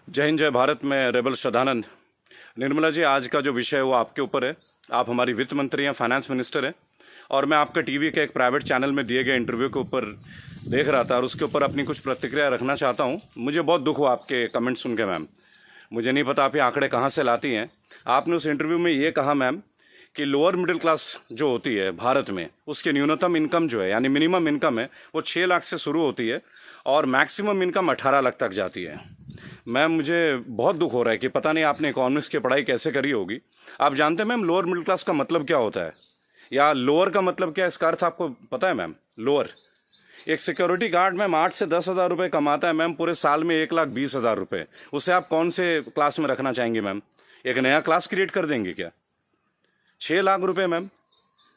जय हिंद, जय भारत। में रेबल श्रद्धानंद। निर्मला जी, आज का जो विषय है वो आपके ऊपर है। आप हमारी वित्त मंत्री हैं, फाइनेंस मिनिस्टर हैं, और मैं आपका टीवी के एक प्राइवेट चैनल में दिए गए इंटरव्यू के ऊपर देख रहा था और उसके ऊपर अपनी कुछ प्रतिक्रिया रखना चाहता हूँ। मुझे बहुत दुख हुआ आपके कमेंट सुन के मैम। मुझे नहीं पता आप ये आंकड़े कहाँ से लाती हैं। आपने उस इंटरव्यू में ये कहा मैम कि लोअर मिडिल क्लास जो होती है भारत में, उसकी न्यूनतम इनकम जो है यानी मिनिमम इनकम है वो 6 लाख से शुरू होती है और मैक्सिमम इनकम 18 लाख तक जाती है। मैम, मुझे बहुत दुख हो रहा है कि पता नहीं आपने इकोनॉमिक्स की पढ़ाई कैसे करी होगी। आप जानते हैं मैम लोअर मिडिल क्लास का मतलब क्या होता है, या लोअर का मतलब क्या है, इसका अर्थ आपको पता है मैम? लोअर, एक सिक्योरिटी गार्ड मैम 8 से 10 हज़ार रुपये कमाता है मैम, पूरे साल में 1,20,000 रुपये। उसे आप कौन से क्लास में रखना चाहेंगे मैम? एक नया क्लास क्रिएट कर देंगे क्या? 6 लाख रुपये मैम,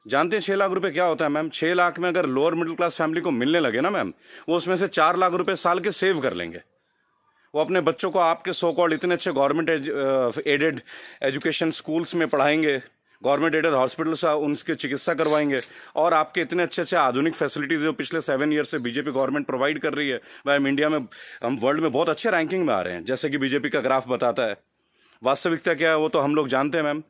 जानते हैं 6 लाख रुपये क्या होता है मैम? 6 लाख में अगर लोअर मिडिल क्लास फैमिली को मिलने लगे ना मैम, वो उसमें से 4 लाख रुपये साल के सेव कर लेंगे। वो अपने बच्चों को आपके सो कॉल्ड इतने अच्छे गवर्नमेंट एडेड एजुकेशन स्कूल्स में पढ़ाएंगे, गवर्नमेंट एडेड हॉस्पिटल से उनकी चिकित्सा करवाएंगे, और आपके इतने अच्छे अच्छे आधुनिक फैसिलिटीज़ जो पिछले 7 ईयर से बीजेपी गवर्नमेंट प्रोवाइड कर रही है, वह हम इंडिया में, हम वर्ल्ड में बहुत अच्छे रैंकिंग में आ रहे हैं, जैसे कि बीजेपी का ग्राफ बताता है। वास्तविकता क्या है वो तो हम लोग जानते हैं मैम।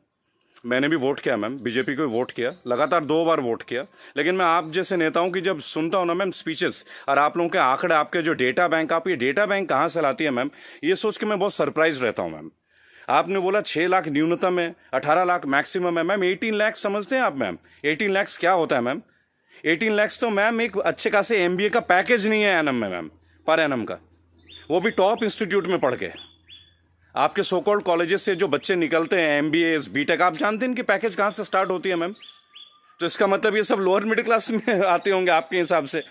मैंने भी वोट किया मैम, बीजेपी को वोट किया, लगातार 2 बार वोट किया। लेकिन मैं आप जैसे नेताओं की जब सुनता हूँ ना मैम स्पीचेस, और आप लोगों के आंकड़े, आपके जो डेटा बैंक, आप ये डेटा बैंक कहाँ से लाती है मैम, ये सोच के मैं बहुत सरप्राइज रहता हूँ मैम। आपने बोला 6 लाख न्यूनतम है, 18 लाख मैक्सिमम है मैम। 18 लाख समझते हैं आप मैम? 18 लाख क्या होता है मैम? 18 लाख तो मैम एक अच्छे खासे MBA का पैकेज नहीं है एनम में मैम, पर एनम का, वो भी टॉप इंस्टीट्यूट में पढ़ के। आपके सो कॉल्ड कॉलेजेस से जो बच्चे निकलते हैं, MBA BTech, आप जानते हैं इनकी पैकेज कहाँ से स्टार्ट होती है मैम? तो इसका मतलब ये सब लोअर मिडिल क्लास में आते होंगे आपके हिसाब से।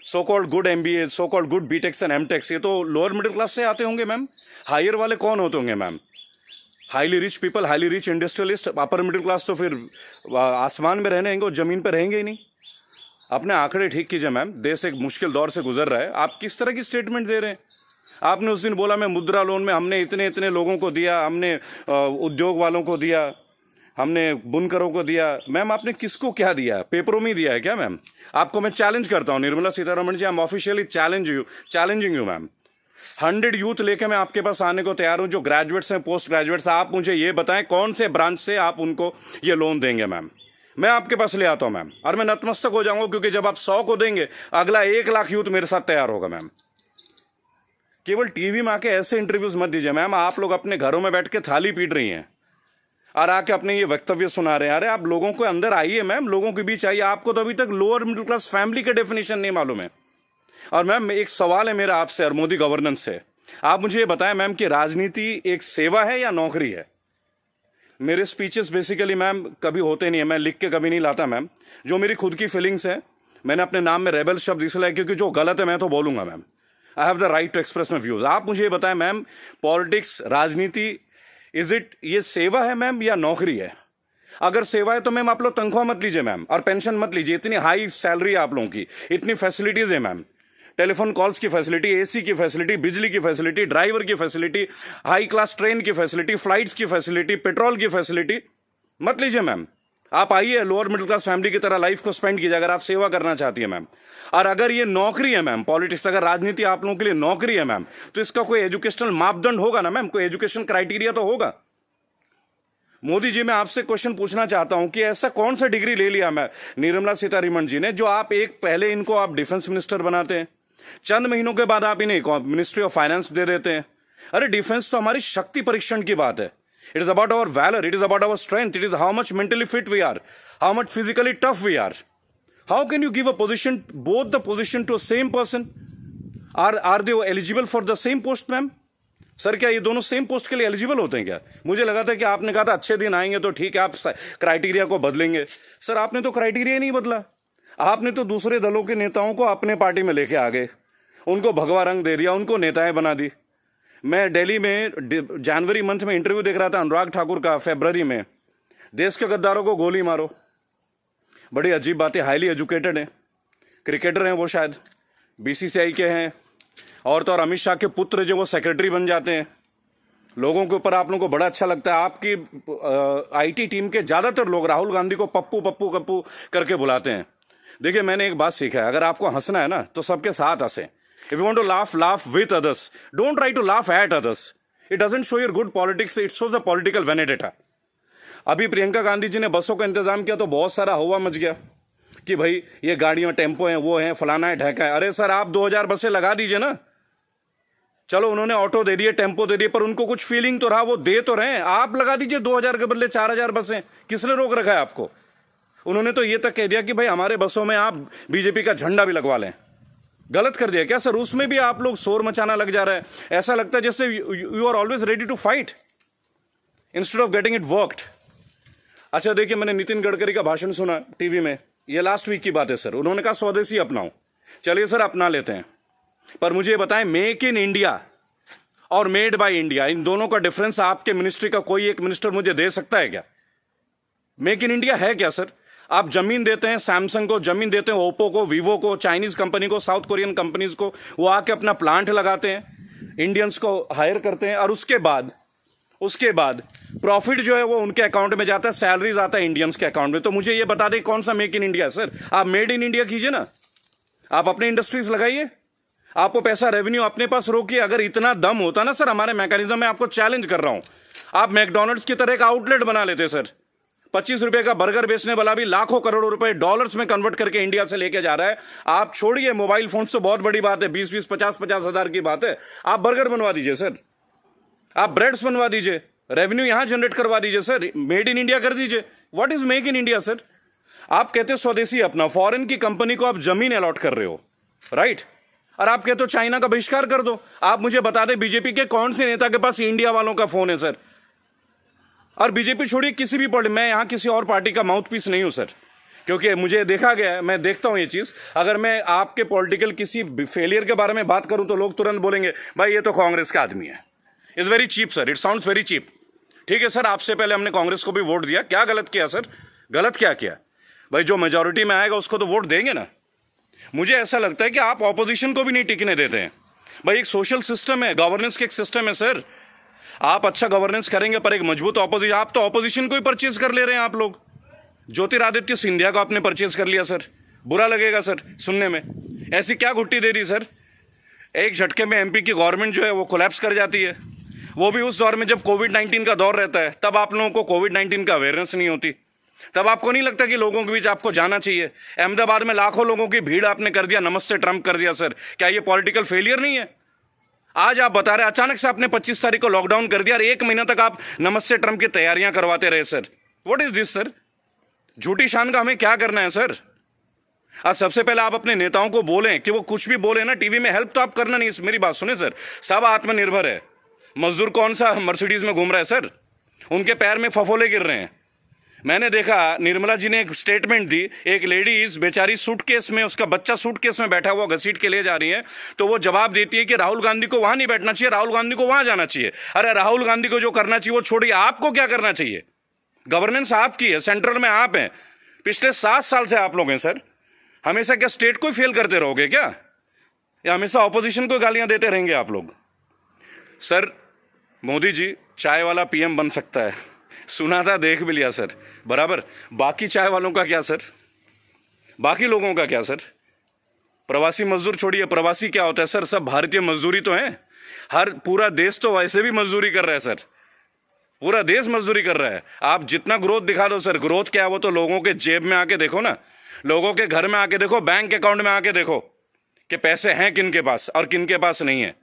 So called good MBA, so called good BTechs and MTechs, ये तो लोअर मिडिल क्लास से आते होंगे मैम। हायर वाले कौन होते होंगे ma'am? Highly rich people, highly rich industrialist. Upper middle class तो फिर आसमान में रहने और जमीन पर रहेंगे ही नहीं। अपने आंकड़े ठीक कीजिए मैम, देश एक मुश्किल दौर से गुजर रहा है। आप किस तरह की स्टेटमेंट दे रहे हैं? आपने उस दिन बोला मैं मुद्रा लोन में हमने इतने इतने लोगों को दिया, हमने उद्योग वालों को दिया, हमने बुनकरों को दिया। मैम आपने किसको क्या दिया? पेपरों में दिया है क्या मैम? आपको मैं चैलेंज करता हूँ Nirmala Sitharaman ji, I am officially challenging you ma'am. 100 youth लेके मैं आपके पास आने को तैयार हूँ, जो ग्रेजुएट्स हैं, पोस्ट ग्रेजुएट्स। आप मुझे ये बताएं कौन से ब्रांच से आप उनको ये लोन देंगे मैम। मैं आपके पास ले आता हूँ मैम, और मैं नतमस्तक हो जाऊंगा, क्योंकि जब आप 100 को देंगे, अगला 1 लाख यूथ मेरे साथ तैयार होगा मैम। केवल टीवी में आके ऐसे इंटरव्यूज मत दीजिए मैम। आप लोग अपने घरों में बैठ के थाली पीट रही हैं और आके अपने ये वक्तव्य सुना रहे हैं। अरे आप लोगों को अंदर आइए मैम, लोगों के बीच आइए। आपको तो अभी तक लोअर मिडिल क्लास फैमिली का डेफिनेशन नहीं मालूम है। और मैम एक सवाल है मेरा आपसे और मोदी गवर्नेंस से, आप मुझे ये बताएं मैम कि राजनीति एक सेवा है या नौकरी है? मेरे स्पीचेस बेसिकली मैम कभी होते नहीं है, मैं लिख के कभी नहीं लाता मैम। जो मेरी खुद की फीलिंग्स है, मैंने अपने नाम में रेबल शब्द इसलिए, क्योंकि जो गलत है मैं तो बोलूंगा ma'am. I have the right to express my views. आप मुझे ये बताएं मैम, पॉलिटिक्स, राजनीति, इज इट, ये सेवा है मैम या नौकरी है? अगर सेवा है तो मैम आप लोग तनख्वाह मत लीजिए मैम, और पेंशन मत लीजिए। इतनी हाई सैलरी है आप लोगों की, इतनी फैसिलिटीज है मैम, टेलीफोन कॉल्स की फैसिलिटी, AC की फैसिलिटी, बिजली की फैसिलिटी, ड्राइवर की फैसिलिटी, हाई क्लास ट्रेन की फैसिलिटी, फ्लाइट्स की फैसिलिटी, पेट्रोल की फैसिलिटी। मत लीजिए मैम। आप आइए, लोअर मिडिल क्लास फैमिली की तरह लाइफ को स्पेंड कीजिए, अगर आप सेवा करना चाहती है मैम। और अगर ये नौकरी है मैम, पॉलिटिक्स, अगर राजनीति आप लोगों के लिए नौकरी है मैम, तो इसका कोई एजुकेशनल मापदंड होगा ना मैम, कोई एजुकेशन क्राइटेरिया तो होगा। मोदी जी, मैं आपसे क्वेश्चन पूछना चाहता हूं कि ऐसा कौन सा डिग्री ले लिया मैं निर्मला सीतारमण जी ने, जो आप एक पहले इनको आप डिफेंस मिनिस्टर बनाते हैं, चंद महीनों के बाद आप इन्हें मिनिस्ट्री ऑफ फाइनेंस दे देते हैं। अरे डिफेंस तो हमारी शक्ति परीक्षण की बात है। It is about our valour, it is about our strength, it is how much mentally fit we are, how much physically tough we are. How can you give a position, both the position to same person? Are they eligible for the same post ma'am? Sir क्या ये दोनों same post के लिए eligible होते हैं क्या? मुझे लगा था कि आपने कहा था अच्छे दिन आएंगे तो ठीक है, आप क्राइटेरिया को बदलेंगे। सर आपने तो क्राइटेरिया नहीं बदला, आपने तो दूसरे दलों के नेताओं को अपने पार्टी में लेके आ गए, उनको भगवा रंग दे दिया, उनको नेताएं बना दी। मैं दिल्ली में जनवरी मंथ में इंटरव्यू देख रहा था अनुराग ठाकुर का, फरवरी में, देश के गद्दारों को गोली मारो। बड़ी अजीब बात है, हाईली एजुकेटेड हैं, क्रिकेटर हैं वो, शायद BCCI के हैं, और तो और अमित शाह के पुत्र जो वो सेक्रेटरी बन जाते हैं। लोगों के ऊपर आप लोगों को बड़ा अच्छा लगता है। आपकी IT टीम के ज़्यादातर लोग राहुल गांधी को पप्पू पप्पू कप्पू करके बुलाते हैं। देखिए मैंने एक बात सीखा है, अगर आपको हंसना है ना तो सबके साथ हंसें। If you want to laugh, laugh with others. Don't try to laugh at others. It doesn't show your good politics, it shows the political vendetta. अभी प्रियंका गांधी जी ने बसों का इंतजाम किया तो बहुत सारा हवा मच गया कि भाई ये गाड़ियां टेम्पो हैं, वो हैं, फलाना है, ढहका है। अरे सर, आप 2000 बसें लगा दीजिए ना। चलो उन्होंने ऑटो दे दिए, टेम्पो दे दिए, पर उनको कुछ फीलिंग तो रहा, वो दे तो रहे हैं। आप लगा दीजिए 2000 के बदले 4000 बसें। किसने रोक रखा है आपको? उन्होंने तो ये तक कह दिया कि भाई हमारे बसों में आप बीजेपी का झंडा भी लगवा लें। गलत कर दिया क्या सर? उसमें भी आप लोग शोर मचाना लग जा रहा है। ऐसा लगता है जैसे you are always ready to fight instead of getting it worked. अच्छा देखिए, मैंने नितिन गडकरी का भाषण सुना टीवी में, ये लास्ट वीक की बात है सर। उन्होंने कहा स्वदेशी अपनाओ। चलिए सर, अपना लेते हैं, पर मुझे ये बताएं, मेक इन इंडिया और मेड बाय इंडिया, इन दोनों का डिफरेंस आपके मिनिस्ट्री का कोई एक मिनिस्टर मुझे दे सकता है क्या? मेक इन इंडिया है क्या सर? आप जमीन देते हैं सैमसंग को, जमीन देते हैं ओप्पो को, वीवो को, चाइनीज कंपनी को, साउथ कोरियन कंपनीज को, वो आके अपना प्लांट लगाते हैं, इंडियंस को हायर करते हैं, और उसके बाद प्रॉफिट जो है वो उनके अकाउंट में जाता है, सैलरीज आता है इंडियंस के अकाउंट में। तो मुझे ये बता दें कौन सा मेक इन इंडिया है सर? आप मेड इन इंडिया कीजिए ना, आप अपने इंडस्ट्रीज लगाइए, आपको पैसा रेवेन्यू अपने पास रोकिए। अगर इतना दम होता ना सर हमारे मैकेनिज्म में, आपको चैलेंज कर रहा हूं, आप मैकडोनल्ड्स की तरह एक आउटलेट बना लेते सर। 25 रुपए का बर्गर बेचने वाला भी लाखों करोड़ों रुपए डॉलर्स में कन्वर्ट करके इंडिया से लेके जा रहा है। आप छोड़िए मोबाइल फोन तो बहुत बड़ी बात है, 20-20, 50-50 हजार की बात है। आप बर्गर बनवा दीजिए सर, आप ब्रेड्स बनवा दीजिए, रेवेन्यू यहां जनरेट करवा दीजिए सर, मेड इन इंडिया कर दीजिए। What is make in India sir? आप कहते हो स्वदेशी अपना, फॉरेन की कंपनी को आप जमीन अलॉट कर रहे हो, राइट? और आप कहते हो चाइना का बहिष्कार कर दो। आप मुझे बता दें बीजेपी के कौन से नेता के पास इंडिया वालों का फोन है सर? और बीजेपी छोड़िए, किसी भी पार्टी, मैं यहां किसी और पार्टी का माउथ पीस नहीं हूं सर, क्योंकि मुझे देखा गया है, मैं देखता हूं ये चीज। अगर मैं आपके पॉलिटिकल किसी फेलियर के बारे में बात करूं तो लोग तुरंत बोलेंगे भाई ये तो कांग्रेस का आदमी है। It's very cheap sir, it sounds very cheap. ठीक है सर, आपसे पहले हमने कांग्रेस को भी वोट दिया, क्या गलत किया सर? गलत क्या किया भाई? जो मेजोरिटी में आएगा उसको तो वोट देंगे ना। मुझे ऐसा लगता है कि आप ऑपोजिशन को भी नहीं टिकने देते हैं। भाई एक सोशल सिस्टम है, गवर्नेंस के एक सिस्टम है सर। आप अच्छा गवर्नेंस करेंगे पर एक मजबूत ऑपोजिशन, आप तो ऑपोजिशन को ही परचेज कर ले रहे हैं आप लोग। ज्योतिरादित्य सिंधिया को आपने परचेज कर लिया सर, बुरा लगेगा सर सुनने में। ऐसी क्या घुट्टी दे दी सर? एक झटके में एमपी की गवर्नमेंट जो है वो कोलैप्स कर जाती है, वो भी उस दौर में जब कोविड-19 का दौर रहता है। तब आप लोगों को कोविड-19 का अवेयरनेस नहीं होती, तब आपको नहीं लगता कि लोगों के बीच आपको जाना चाहिए। अहमदाबाद में लाखों लोगों की भीड़ आपने कर दिया, नमस्ते ट्रंप कर दिया सर। क्या ये पॉलिटिकल फेलियर नहीं है? आज आप बता रहे अचानक से आपने 25 तारीख को लॉकडाउन कर दिया और 1 महीना तक आप नमस्ते ट्रंप की तैयारियां करवाते रहे sir. What is this sir? झूठी शान का हमें क्या करना है सर? आज सबसे पहले आप अपने नेताओं को बोलें कि वो कुछ भी बोले ना टीवी में, हेल्प तो आप करना नहीं। मेरी बात सुने सर, सब आत्मनिर्भर है। मजदूर कौन सा मर्सिडीज में घूम रहा है सर? उनके पैर में फफोले गिर रहे हैं। मैंने देखा निर्मला जी ने एक स्टेटमेंट दी, एक लेडीज बेचारी सूटकेस में, उसका बच्चा सूटकेस में बैठा हुआ घसीट के ले जा रही है, तो वो जवाब देती है कि राहुल गांधी को वहां नहीं बैठना चाहिए, राहुल गांधी को वहां जाना चाहिए। अरे राहुल गांधी को जो करना चाहिए वो छोड़िए, आपको क्या करना चाहिए? गवर्नेंस आपकी है, सेंट्रल में आप हैं, पिछले 7 साल से आप लोग हैं सर। हमेशा क्या स्टेट को ही फेल करते रहोगे क्या, या हमेशा ऑपोजिशन को गालियां देते रहेंगे आप लोग? सर मोदी जी चाय वाला पीएम बन सकता है, सुना था, देख भी लिया सर, बराबर। बाकी चाय वालों का क्या सर? बाकी लोगों का क्या सर? प्रवासी मजदूर छोड़िए, प्रवासी क्या होता है सर? सब भारतीय मजदूरी तो है। हर पूरा देश तो वैसे भी मजदूरी कर रहा है सर, पूरा देश मजदूरी कर रहा है। आप जितना ग्रोथ दिखा दो सर, ग्रोथ क्या है वो तो लोगों के जेब में आके देखो ना, लोगों के घर में आके देखो, बैंक अकाउंट में आके देखो कि पैसे हैं किन के पास और किन के पास नहीं है।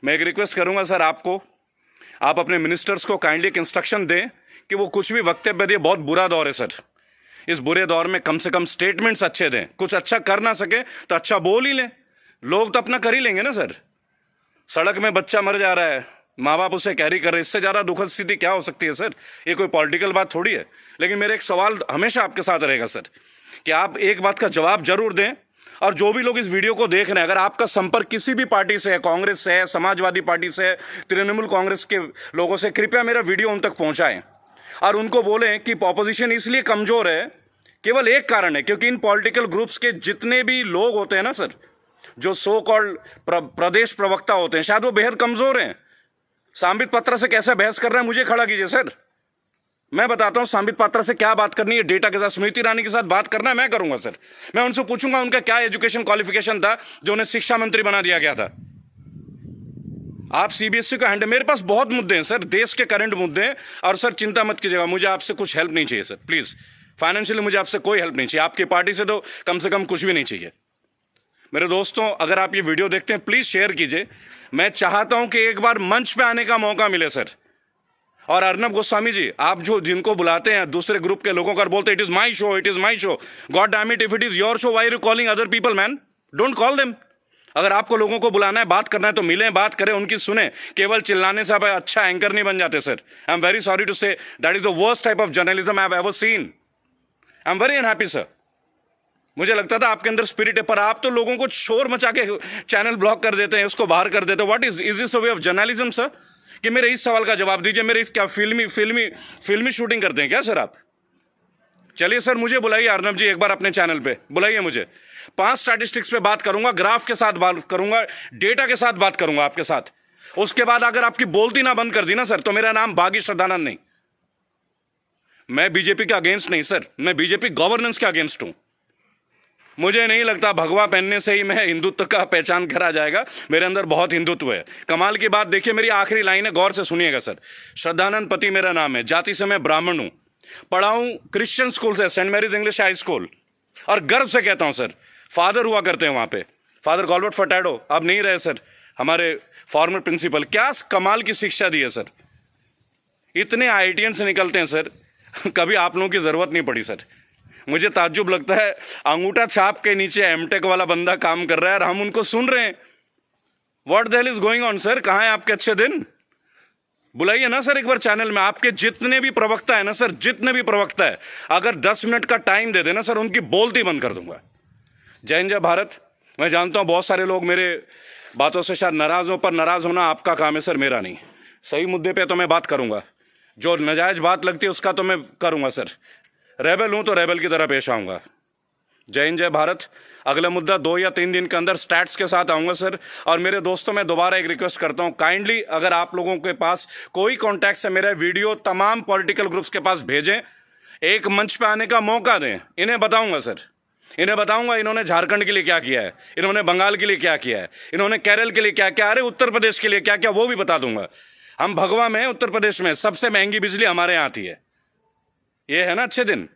मैं एक रिक्वेस्ट करूंगा सर आपको, आप अपने मिनिस्टर्स को काइंडली एक इंस्ट्रक्शन दें कि वो कुछ भी वक्तव्य दें। बहुत बुरा दौर है सर, इस बुरे दौर में कम से कम स्टेटमेंट्स अच्छे दें। कुछ अच्छा कर ना सके तो अच्छा बोल ही लें, लोग तो अपना कर ही लेंगे ना सर। सड़क में बच्चा मर जा रहा है, माँ बाप उसे कैरी कर रहे हैं, इससे ज़्यादा दुखद स्थिति क्या हो सकती है सर? ये कोई पॉलिटिकल बात थोड़ी है। लेकिन मेरा एक सवाल हमेशा आपके साथ रहेगा सर, कि आप एक बात का जवाब जरूर दें। और जो भी लोग इस वीडियो को देख रहे हैं, अगर आपका संपर्क किसी भी पार्टी से है, कांग्रेस से है, समाजवादी पार्टी से है, तृणमूल कांग्रेस के लोगों से, कृपया मेरा वीडियो उन तक पहुंचाएं और उनको बोलें कि ऑपोजिशन इसलिए कमजोर है, केवल एक कारण है, क्योंकि इन पॉलिटिकल ग्रुप्स के जितने भी लोग होते हैं ना सर, जो सो कॉल्ड प्रदेश प्रवक्ता होते हैं, शायद वो बेहद कमजोर हैं। सांबित पात्रा से कैसे बहस कर रहे हैं, मुझे खड़ा कीजिए सर, मैं बताता हूं सांबित पात्रा से क्या बात करनी है, डेटा के साथ। स्मृति ईरानी के साथ बात करना है, मैं करूंगा सर। मैं उनसे पूछूंगा उनका क्या एजुकेशन क्वालिफिकेशन था जो उन्हें शिक्षा मंत्री बना दिया गया था। आप सीबीएसई का हैंडल, मेरे पास बहुत मुद्दे हैं सर, देश के करंट मुद्दे हैं। और सर चिंता मत कीजिएगा, मुझे आपसे कुछ हेल्प नहीं चाहिए सर, प्लीज़। फाइनेंशियली मुझे आपसे कोई हेल्प नहीं चाहिए, आपकी पार्टी से तो कम से कम कुछ भी नहीं चाहिए। मेरे दोस्तों, अगर आप ये वीडियो देखते हैं प्लीज़ शेयर कीजिए। मैं चाहता हूं कि एक बार मंच पे आने का मौका मिले सर। और अर्नब गोस्वामी जी, आप जो जिनको बुलाते हैं दूसरे ग्रुप के लोगों को, बोलते it is my show, it is my show, god damn it, if it is your show why are you calling other people man? Don't call them. अगर आपको लोगों को बुलाना है, बात करना है तो मिलें, बात करें, उनकी सुने। केवल चिल्लाने से आप अच्छा एंकर नहीं बन जाते sir. I am very sorry to say that is the worst type of journalism I have ever seen. I am very unhappy sir. मुझे लगता था आपके अंदर स्पिरिट है, पर आप तो लोगों को शोर मचा के चैनल ब्लॉक कर देते हैं, उसको बाहर कर देते हैं। What is this way of journalism sir? कि मेरे इस सवाल का जवाब दीजिए। मेरे इस क्या फिल्मी शूटिंग करते हैं क्या सर आप? चलिए सर, मुझे बुलाइए अर्नब जी, एक बार अपने चैनल पे बुलाइए मुझे। 5 स्टैटिस्टिक्स पे बात करूंगा, ग्राफ के साथ बात करूंगा, डेटा के साथ बात करूंगा आपके साथ। उसके बाद अगर आपकी बोलती ना बंद कर दी ना सर, तो मेरा नाम बागी श्रद्धानंद नहीं। मैं बीजेपी के अगेंस्ट नहीं सर, मैं बीजेपी गवर्नेंस के अगेंस्ट हूं। मुझे नहीं लगता भगवा पहनने से ही मैं हिंदुत्व का पहचान करा जाएगा। मेरे अंदर बहुत हिंदुत्व है। कमाल की बात देखिए, मेरी आखिरी लाइन है, गौर से सुनिएगा सर। श्रद्धानंद पति मेरा नाम है, जाति से मैं ब्राह्मण हूं, पढ़ा हूं क्रिश्चियन स्कूल से, Saint Mary's English High School, और गर्व से कहता हूं सर, फादर हुआ करते हैं वहां पे, फादर गॉलबर्ट फर्टैडो, अब नहीं रहे सर, हमारे फॉर्मर प्रिंसिपल। क्या कमाल की शिक्षा दी है सर। इतने आईआईटीएन से निकलते हैं सर, कभी आप लोगों की जरूरत नहीं पड़ी सर। मुझे ताज्जुब लगता है, अंगूठा छाप के नीचे एमटेक वाला बंदा काम कर रहा है और हम उनको सुन रहे हैं। What the hell is going on sir? कहां है आपके अच्छे दिन? बुलाइए ना सर एक बार चैनल में। आपके जितने भी प्रवक्ता है ना सर, जितने भी प्रवक्ता है, अगर 10 मिनट का टाइम दे देना सर, उनकी बोलती बंद कर दूंगा। जय हिंद, जय भारत। मैं जानता हूं बहुत सारे लोग मेरे बातों से शायद नाराज हो, पर नाराज होना आपका काम है सर, मेरा नहीं। सही मुद्दे पे तो मैं बात करूंगा, जो नाजायज बात लगती है उसका तो मैं करूंगा सर। रेबल हूं तो रेबल की तरह पेश आऊंगा। जय हिंद, जय भारत। अगला मुद्दा 2 या 3 दिन के अंदर स्टैट्स के साथ आऊंगा सर। और मेरे दोस्तों, मैं दोबारा एक रिक्वेस्ट करता हूं, काइंडली अगर आप लोगों के पास कोई कॉन्टैक्ट है, मेरा वीडियो तमाम पॉलिटिकल ग्रुप्स के पास भेजें, एक मंच पे आने का मौका दें। इन्हें बताऊंगा सर, इन्हें बताऊंगा इन्होंने झारखंड के लिए क्या किया है, इन्होंने बंगाल के लिए क्या किया है, इन्होंने केरल के लिए क्या क्या, अरे उत्तर प्रदेश के लिए क्या क्या, वो भी बता दूंगा। हम भगवा में, उत्तर प्रदेश में सबसे महंगी बिजली हमारे यहाँ आती है। ये है ना अच्छे दिन।